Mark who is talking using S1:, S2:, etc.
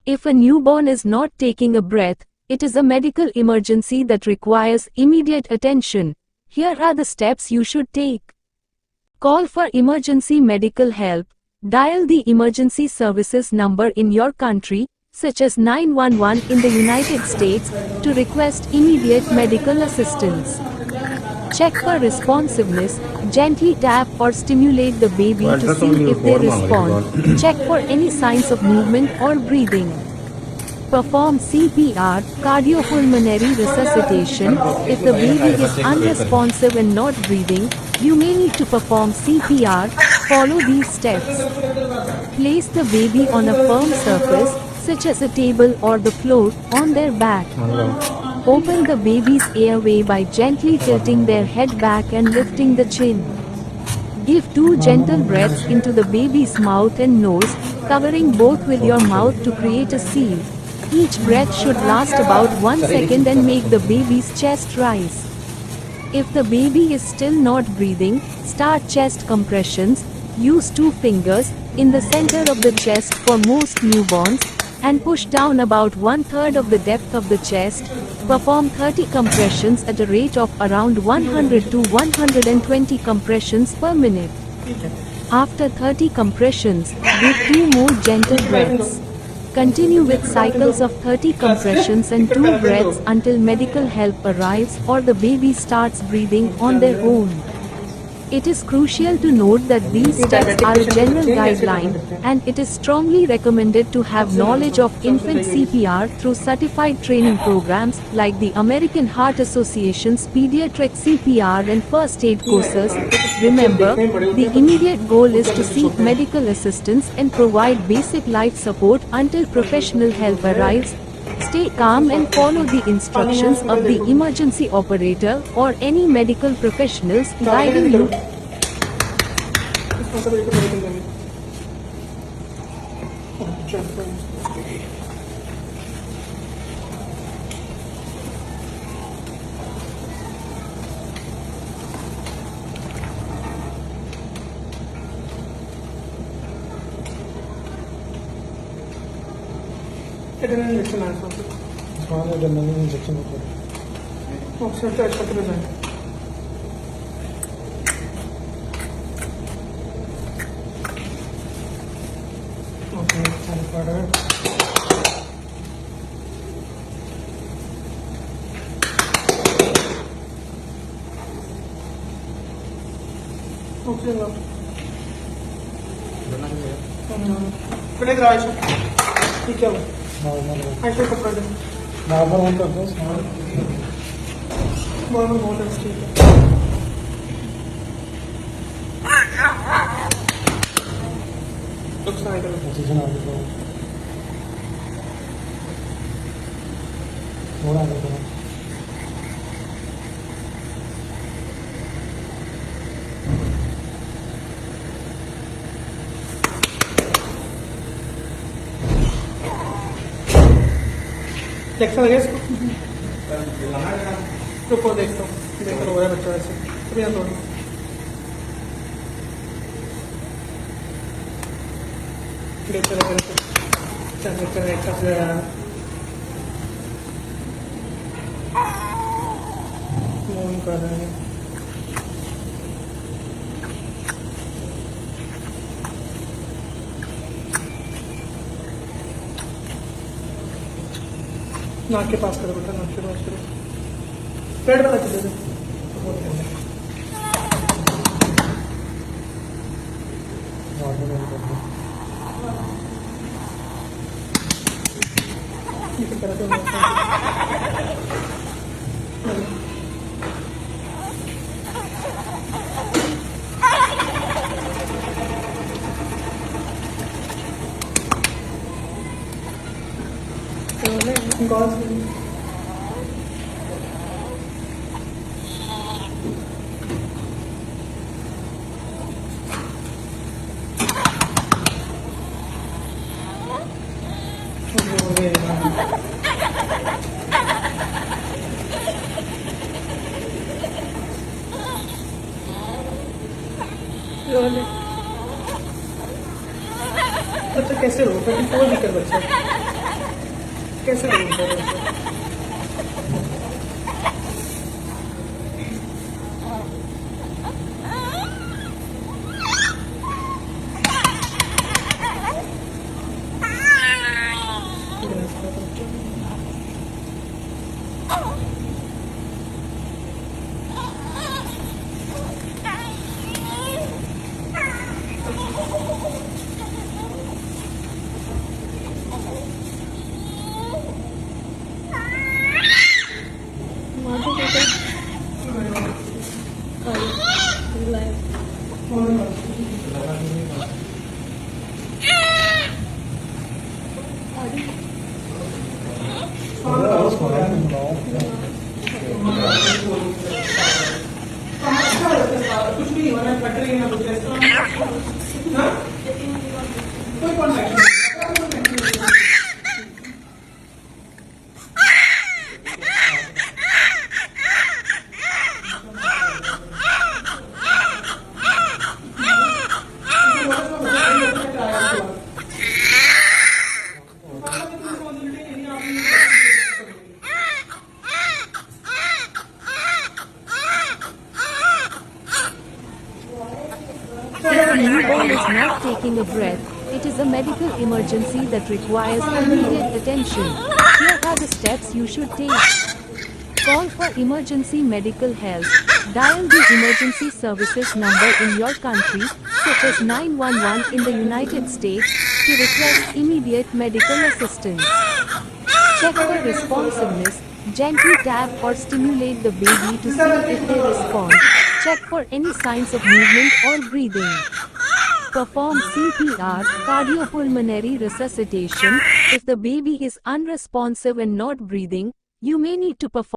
S1: If a newborn is not taking a breath, it is a medical emergency that requires immediate attention. Here are the steps you should take. Call for emergency medical help. Dial the emergency services number in your country, such as 911 in the United States, to request immediate medical assistance. Check for responsiveness. Gently tap or stimulate the baby to see if they respond. Check for any signs of movement or breathing. Perform CPR, cardiopulmonary resuscitation. If the baby is unresponsive and not breathing, you may need to perform CPR. Follow these steps. Place the baby on a firm surface, such as a table or the floor, on their back. Open the baby's airway by gently tilting their head back and lifting the chin. Give 2 gentle breaths into the baby's mouth and nose, covering both with your mouth to create a seal. Each breath should last about 1 second and make the baby's chest rise. If the baby is still not breathing, start chest compressions. Use 2 fingers in the center of the chest for most newborns and push down about 1/3 of the depth of the chest. Perform 30 compressions at a rate of around 100 to 120 compressions per minute. After 30 compressions, give 2 more gentle breaths. Continue with cycles of 30 compressions and 2 breaths until medical help arrives or the baby starts breathing on their own. It is crucial to note that these steps are a general guideline, and it is strongly recommended to have knowledge of infant CPR through certified training programs like the American Heart Association's Pediatric CPR and First Aid courses. Remember, the immediate goal is to seek medical assistance and provide basic life support until professional help arrives. Stay calm and follow the instructions of the emergency operator or any medical professionals guiding you.
S2: Injection आया था injection oxygen तो अच्छा कर जाए okay oxygen फिर right ठीक है ऐसे कपड़ा दे नॉर्मल वन कर दो नॉर्मल बहुत है ठीक है कुछ नहीं कर पोजीशन आ गया थोड़ा आगे देखता लगे इसको रुको देखता हूँ देख लो है बच्चा ऐसे अभी यहाँ थोड़ा देखते देखते मूव कर रहे हैं नाक के पास करो बेटा नाक के पास करो पेट वाला दे दे God. बच्चा कैसे हो 34 वीकर बच्चा कैसे बोलते कुछ भी होना कटरी ना कुछ हाँ कोई contact
S1: If a newborn is not taking a breath, it is a medical emergency that requires immediate attention. Here are the steps you should take. Call for emergency medical help. Dial the emergency services number in your country, such as 911 in the United States, to request immediate medical assistance. Check for responsiveness. Gently tap or stimulate the baby to see if they respond. Check for any signs of movement or breathing. Perform CPR, cardiopulmonary resuscitation. If the baby is unresponsive and not breathing, you may need to perform